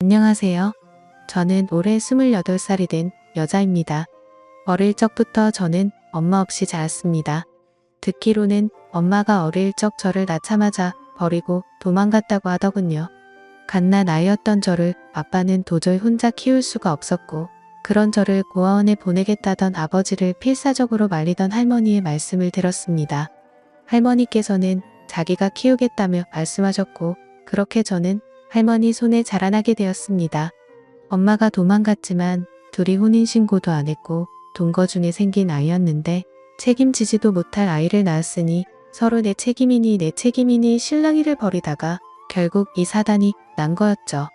안녕하세요. 저는 올해 28살이 된 여자입니다. 어릴 적부터 저는 엄마 없이 자랐습니다. 듣기로는 엄마가 어릴 적 저를 낳자마자 버리고 도망갔다고 하더군요. 갓난 아이였던 저를 아빠는 도저히 혼자 키울 수가 없었고 그런 저를 고아원에 보내겠다던 아버지를 필사적으로 말리던 할머니의 말씀을 들었습니다. 할머니께서는 자기가 키우겠다며 말씀하셨고 그렇게 저는 할머니 손에 자라나게 되었습니다. 엄마가 도망갔지만 둘이 혼인신고도 안 했고 동거 중에 생긴 아이였는데 책임지지도 못할 아이를 낳았으니 서로 내 책임이니 실랑이를 벌이다가 결국 이 사단이 난 거였죠.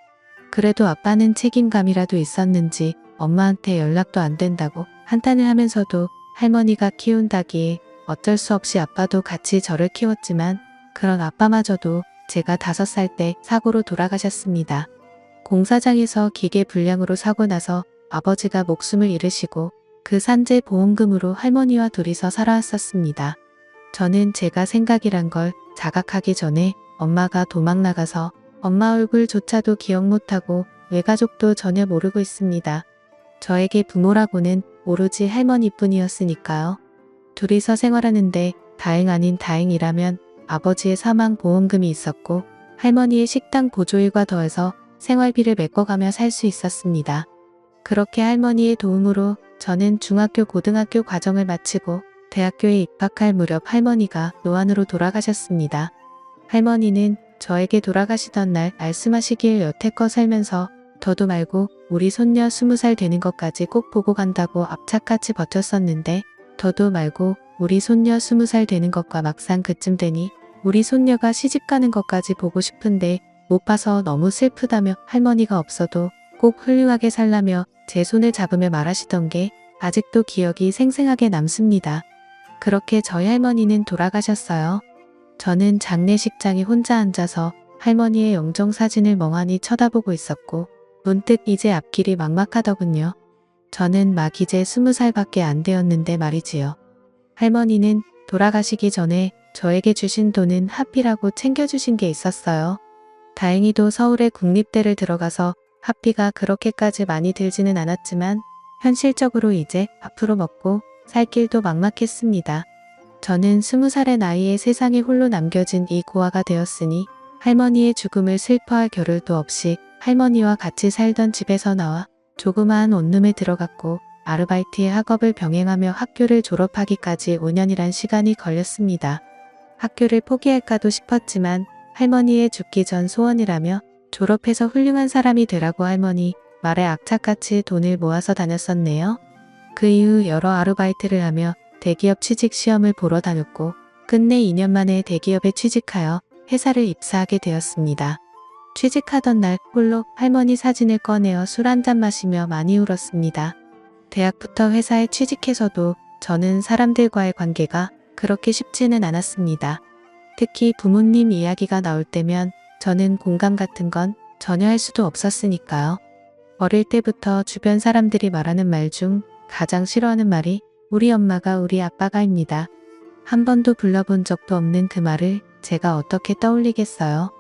그래도 아빠는 책임감이라도 있었는지 엄마한테 연락도 안 된다고 한탄을 하면서도 할머니가 키운다기에 어쩔 수 없이 아빠도 같이 저를 키웠지만 그런 아빠마저도 제가 5살 때 사고로 돌아가셨습니다. 공사장에서 기계 불량으로 사고 나서 아버지가 목숨을 잃으시고 그 산재 보험금으로 할머니와 둘이서 살아왔었습니다. 저는 제가 생각이란 걸 자각하기 전에 엄마가 도망 나가서 엄마 얼굴조차도 기억 못하고 외가족도 전혀 모르고 있습니다. 저에게 부모라고는 오로지 할머니뿐이었으니까요. 둘이서 생활하는데 다행 아닌 다행이라면 아버지의 사망 보험금이 있었고 할머니의 식당 보조일과 더해서 생활비를 메꿔가며 살 수 있었습니다. 그렇게 할머니의 도움으로 저는 중학교 고등학교 과정을 마치고 대학교에 입학할 무렵 할머니가 노안으로 돌아가셨습니다. 할머니는 저에게 돌아가시던 날 말씀하시길 여태껏 살면서 더도 말고 우리 손녀 20살 되는 것까지 꼭 보고 간다고 압착같이 버텼었는데 더도 말고 우리 손녀 20살 되는 것과 막상 그쯤 되니 우리 손녀가 시집가는 것까지 보고 싶은데 못 봐서 너무 슬프다며 할머니가 없어도 꼭 훌륭하게 살라며 제 손을 잡으며 말하시던 게 아직도 기억이 생생하게 남습니다. 그렇게 저희 할머니는 돌아가셨어요. 저는 장례식장에 혼자 앉아서 할머니의 영정사진을 멍하니 쳐다보고 있었고 문득 이제 앞길이 막막하더군요. 저는 막 이제 20살밖에 안 되었는데 말이지요. 할머니는 돌아가시기 전에 저에게 주신 돈은 합비라고 챙겨주신 게 있었어요. 다행히도 서울의 국립대를 들어가서 학비가 그렇게까지 많이 들지는 않았지만 현실적으로 이제 앞으로 먹고 살 길도 막막했습니다. 저는 20살의 나이에 세상에 홀로 남겨진 이 고아가 되었으니 할머니의 죽음을 슬퍼할 겨를도 없이 할머니와 같이 살던 집에서 나와 조그마한 원룸에 들어갔고 아르바이트의 학업을 병행하며 학교를 졸업하기까지 5년이란 시간이 걸렸습니다. 학교를 포기할까도 싶었지만 할머니의 죽기 전 소원이라며 졸업해서 훌륭한 사람이 되라고 할머니 말에 악착같이 돈을 모아서 다녔었네요. 그 이후 여러 아르바이트를 하며 대기업 취직 시험을 보러 다녔고 끝내 2년 만에 대기업에 취직하여 회사를 입사하게 되었습니다. 취직하던 날 홀로 할머니 사진을 꺼내어 술 한잔 마시며 많이 울었습니다. 대학부터 회사에 취직해서도 저는 사람들과의 관계가 그렇게 쉽지는 않았습니다. 특히 부모님 이야기가 나올 때면 저는 공감 같은 건 전혀 할 수도 없었으니까요. 어릴 때부터 주변 사람들이 말하는 말 중 가장 싫어하는 말이 우리 엄마가 우리 아빠가입니다. 한 번도 불러본 적도 없는 그 말을 제가 어떻게 떠올리겠어요.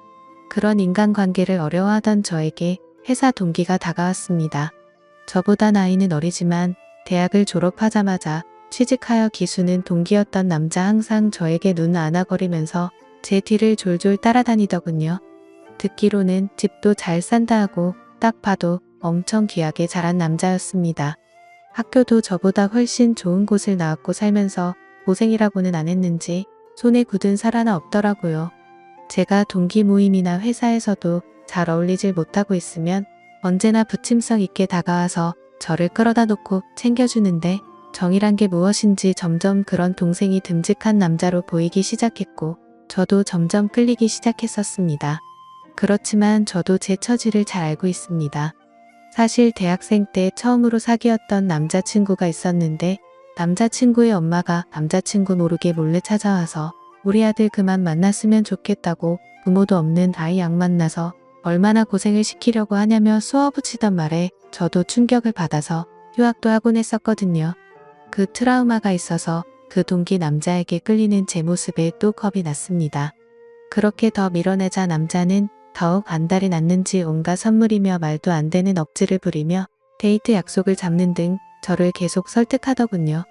그런 인간관계를 어려워하던 저에게 회사 동기가 다가왔습니다. 저보다 나이는 어리지만 대학을 졸업하자마자 취직하여 기수는 동기였던 남자 항상 저에게 눈 안아거리면서 제 뒤를 졸졸 따라다니더군요. 듣기로는 집도 잘 산다 하고 딱 봐도 엄청 귀하게 자란 남자였습니다. 학교도 저보다 훨씬 좋은 곳을 나왔고 살면서 고생이라고는 안 했는지 손에 굳은 살 하나 없더라고요. 제가 동기 모임이나 회사에서도 잘 어울리질 못하고 있으면 언제나 부침성 있게 다가와서 저를 끌어다 놓고 챙겨주는데 정이란 게 무엇인지 점점 그런 동생이 듬직한 남자로 보이기 시작했고 저도 점점 끌리기 시작했었습니다. 그렇지만 저도 제 처지를 잘 알고 있습니다. 사실 대학생 때 처음으로 사귀었던 남자친구가 있었는데 남자친구의 엄마가 남자친구 모르게 몰래 찾아와서 우리 아들 그만 만났으면 좋겠다고 부모도 없는 아이 양 만나서 얼마나 고생을 시키려고 하냐며 쏘아붙이던 말에 저도 충격을 받아서 휴학도 하곤 했었거든요. 그 트라우마가 있어서 그 동기 남자에게 끌리는 제 모습에 또 겁이 났습니다. 그렇게 더 밀어내자 남자는 더욱 안달이 났는지 온갖 선물이며 말도 안 되는 억지를 부리며 데이트 약속을 잡는 등 저를 계속 설득하더군요.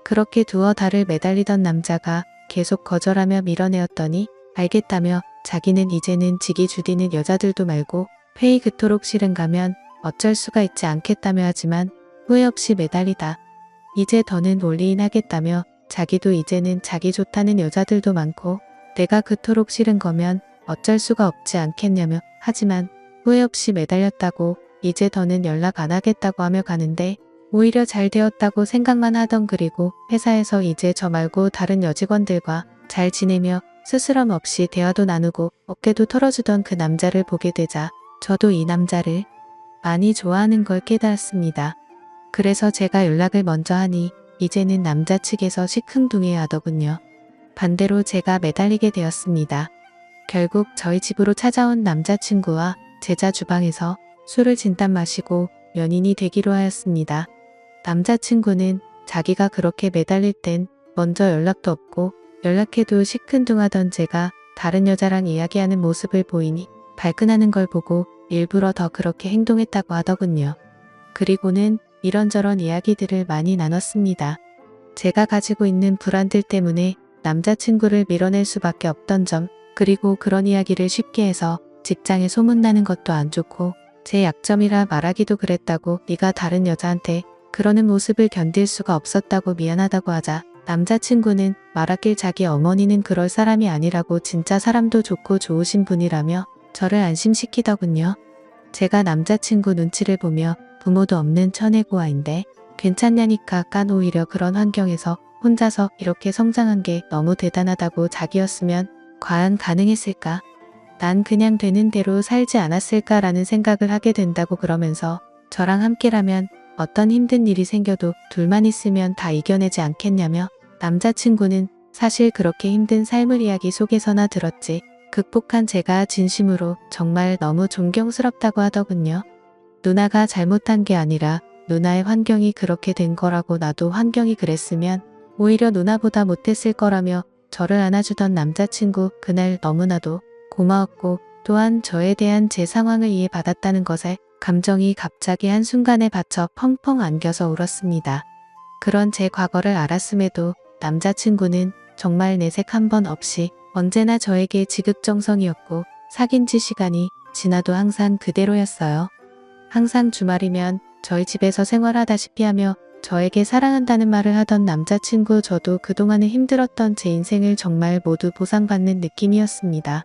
그렇게 두어 달을 매달리던 남자가 계속 거절하며 밀어내었더니 알겠다며 자기는 이제는 직이 주디는 여자들도 말고 회의 그토록 싫은 가면 어쩔 수가 있지 않겠다며 하지만 후회 없이 매달리다. 이제 더는 올리인 하겠다며 자기도 이제는 자기 좋다는 여자들도 많고 내가 그토록 싫은 거면 어쩔 수가 없지 않겠냐며 하지만 후회 없이 매달렸다고 이제 더는 연락 안 하겠다고 하며 가는데 오히려 잘 되었다고 생각만 하던 그리고 회사에서 이제 저 말고 다른 여직원들과 잘 지내며 스스럼 없이 대화도 나누고 어깨도 털어주던 그 남자를 보게 되자 저도 이 남자를 많이 좋아하는 걸 깨달았습니다. 그래서 제가 연락을 먼저 하니 이제는 남자 측에서 시큰둥해 하더군요. 반대로 제가 매달리게 되었습니다. 결국 저희 집으로 찾아온 남자친구와 제자 주방에서 술을 진땀 마시고 연인이 되기로 하였습니다. 남자친구는 자기가 그렇게 매달릴 땐 먼저 연락도 없고 연락해도 시큰둥하던 제가 다른 여자랑 이야기하는 모습을 보이니 발끈하는 걸 보고 일부러 더 그렇게 행동했다고 하더군요. 그리고는 이런저런 이야기들을 많이 나눴습니다. 제가 가지고 있는 불안들 때문에 남자친구를 밀어낼 수밖에 없던 점, 그리고 그런 이야기를 쉽게 해서 직장에 소문나는 것도 안 좋고 제 약점이라 말하기도 그랬다고 네가 다른 여자한테 그러는 모습을 견딜 수가 없었다고 미안하다고 하자 남자친구는 말하길 자기 어머니는 그럴 사람이 아니라고 진짜 사람도 좋고 좋으신 분이라며 저를 안심시키더군요. 제가 남자친구 눈치를 보며 부모도 없는 처내고아인데 괜찮냐니까 깐 오히려 그런 환경에서 혼자서 이렇게 성장한 게 너무 대단하다고 자기였으면 과연 가능했을까? 난 그냥 되는 대로 살지 않았을까라는 생각을 하게 된다고 그러면서 저랑 함께라면 어떤 힘든 일이 생겨도 둘만 있으면 다 이겨내지 않겠냐며 남자친구는 사실 그렇게 힘든 삶을 이야기 속에서나 들었지 극복한 제가 진심으로 정말 너무 존경스럽다고 하더군요. 누나가 잘못한 게 아니라 누나의 환경이 그렇게 된 거라고 나도 환경이 그랬으면 오히려 누나보다 못했을 거라며 저를 안아주던 남자친구 그날 너무나도 고마웠고 또한 저에 대한 제 상황을 이해받았다는 것에 감정이 갑자기 한순간에 받쳐 펑펑 안겨서 울었습니다. 그런 제 과거를 알았음에도 남자친구는 정말 내색 한 번 없이 언제나 저에게 지극정성이었고 사귄 지 시간이 지나도 항상 그대로였어요. 항상 주말이면 저희 집에서 생활하다시피 하며 저에게 사랑한다는 말을 하던 남자친구 저도 그동안에 힘들었던 제 인생을 정말 모두 보상받는 느낌이었습니다.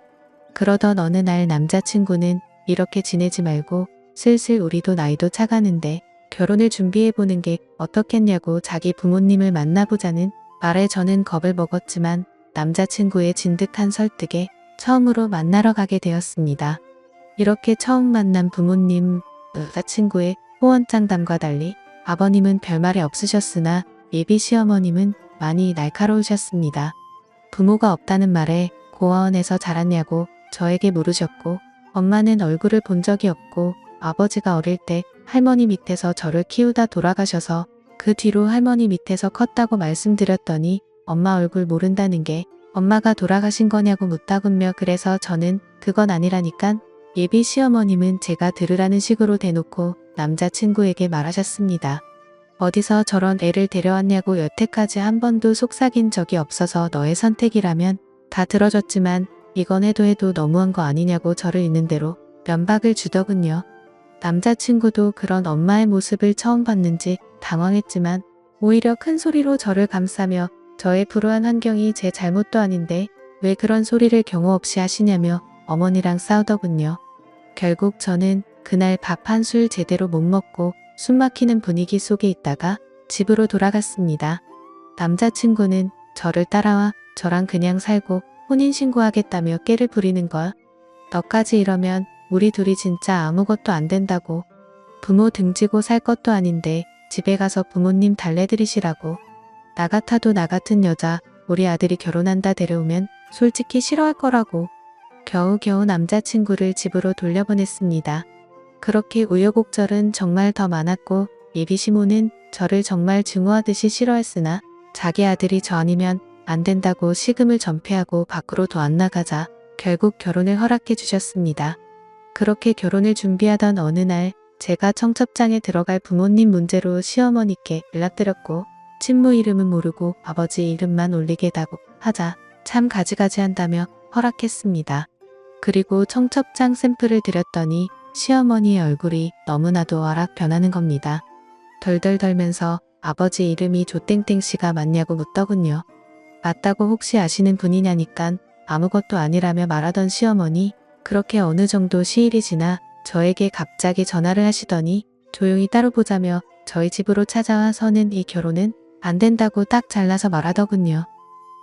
그러던 어느 날 남자친구는 이렇게 지내지 말고 슬슬 우리도 나이도 차가는데 결혼을 준비해보는 게 어떻겠냐고 자기 부모님을 만나보자는 말에 저는 겁을 먹었지만 남자친구의 진득한 설득에 처음으로 만나러 가게 되었습니다. 이렇게 처음 만난 부모님, 여자친구의 호언장담과 달리 아버님은 별말이 없으셨으나 예비 시어머님은 많이 날카로우셨습니다. 부모가 없다는 말에 고아원에서 자랐냐고 저에게 물으셨고 엄마는 얼굴을 본 적이 없고 아버지가 어릴 때 할머니 밑에서 저를 키우다 돌아가셔서 그 뒤로 할머니 밑에서 컸다고 말씀드렸더니 엄마 얼굴 모른다는 게 엄마가 돌아가신 거냐고 묻다군요. 그래서 저는 그건 아니라니깐 예비 시어머님은 제가 들으라는 식으로 대놓고 남자친구에게 말하셨습니다. 어디서 저런 애를 데려왔냐고 여태까지 한 번도 속삭인 적이 없어서 너의 선택이라면 다 들어줬지만 이건 해도 너무한 거 아니냐고 저를 있는 대로 면박을 주더군요. 남자친구도 그런 엄마의 모습을 처음 봤는지 당황했지만 오히려 큰 소리로 저를 감싸며 저의 불우한 환경이 제 잘못도 아닌데 왜 그런 소리를 경호 없이 하시냐며 어머니랑 싸우더군요. 결국 저는 그날 밥 한 술 제대로 못 먹고 숨막히는 분위기 속에 있다가 집으로 돌아갔습니다. 남자친구는 저를 따라와 저랑 그냥 살고 혼인신고하겠다며 깨를 부리는 걸. 너까지 이러면 우리 둘이 진짜 아무것도 안 된다고. 부모 등지고 살 것도 아닌데 집에 가서 부모님 달래드리시라고. 나 같아도 나 같은 여자 우리 아들이 결혼한다 데려오면 솔직히 싫어할 거라고. 겨우겨우 남자친구를 집으로 돌려보냈습니다. 그렇게 우여곡절은 정말 더 많았고 예비시모는 저를 정말 증오하듯이 싫어했으나 자기 아들이 저 아니면 안 된다고 식음을 전폐하고 밖으로 더 안 나가자 결국 결혼을 허락해 주셨습니다. 그렇게 결혼을 준비하던 어느 날 제가 청첩장에 들어갈 부모님 문제로 시어머니께 연락드렸고 친모 이름은 모르고 아버지 이름만 올리게다고 하자 참 가지가지한다며 허락했습니다. 그리고 청첩장 샘플을 드렸더니 시어머니의 얼굴이 너무나도 와락 변하는 겁니다. 덜덜 덜면서 아버지 이름이 조땡땡씨가 맞냐고 묻더군요. 맞다고 혹시 아시는 분이냐니깐 아무것도 아니라며 말하던 시어머니, 그렇게 어느 정도 시일이 지나 저에게 갑자기 전화를 하시더니 조용히 따로 보자며 저희 집으로 찾아와서는 이 결혼은 안 된다고 딱 잘라서 말하더군요.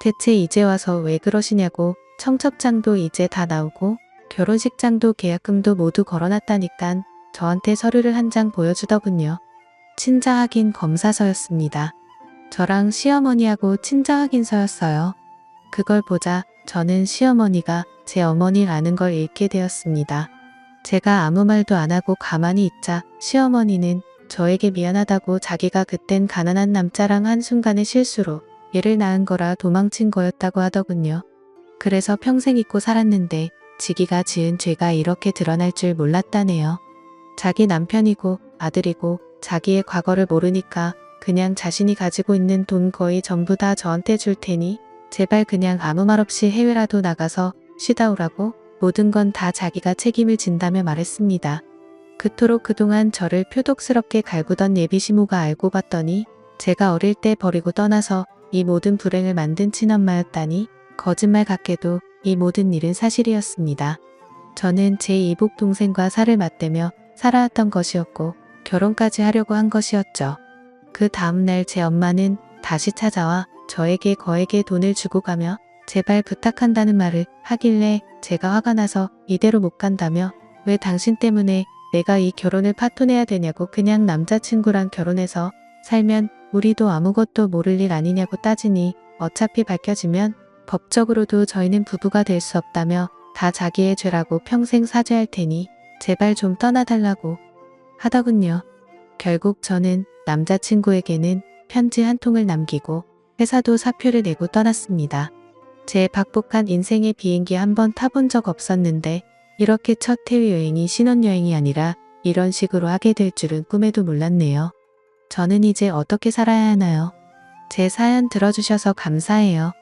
대체 이제 와서 왜 그러시냐고. 청첩장도 이제 다 나오고 결혼식장도 계약금도 모두 걸어놨다니깐 저한테 서류를 한 장 보여주더군요. 친자 확인 검사서였습니다. 저랑 시어머니하고 친자 확인서였어요. 그걸 보자 저는 시어머니가 제 어머니라는 걸 잃게 되었습니다. 제가 아무 말도 안 하고 가만히 있자 시어머니는 저에게 미안하다고 자기가 그땐 가난한 남자랑 한순간의 실수로 얘를 낳은 거라 도망친 거였다고 하더군요. 그래서 평생 잊고 살았는데 지기가 지은 죄가 이렇게 드러날 줄 몰랐다네요. 자기 남편이고 아들이고 자기의 과거를 모르니까 그냥 자신이 가지고 있는 돈 거의 전부 다 저한테 줄 테니 제발 그냥 아무 말 없이 해외라도 나가서 쉬다 오라고 모든 건 다 자기가 책임을 진다며 말했습니다. 그토록 그동안 저를 표독스럽게 갈구던 예비시모가 알고 봤더니 제가 어릴 때 버리고 떠나서 이 모든 불행을 만든 친엄마였다니 거짓말 같게도 이 모든 일은 사실이었습니다. 저는 제 이복 동생과 살을 맞대며 살아왔던 것이었고 결혼까지 하려고 한 것이었죠. 그 다음날 제 엄마는 다시 찾아와 저에게 거액의 돈을 주고 가며 제발 부탁한다는 말을 하길래 제가 화가 나서 이대로 못 간다며 왜 당신 때문에 내가 이 결혼을 파토내야 되냐고 그냥 남자친구랑 결혼해서 살면 우리도 아무것도 모를 일 아니냐고 따지니 어차피 밝혀지면 법적으로도 저희는 부부가 될 수 없다며 다 자기의 죄라고 평생 사죄할 테니 제발 좀 떠나달라고 하더군요. 결국 저는 남자친구에게는 편지 한 통을 남기고 회사도 사표를 내고 떠났습니다. 제 박복한 인생의 비행기 한 번 타본 적 없었는데 이렇게 첫 해외여행이 신혼여행이 아니라 이런 식으로 하게 될 줄은 꿈에도 몰랐네요. 저는 이제 어떻게 살아야 하나요? 제 사연 들어주셔서 감사해요.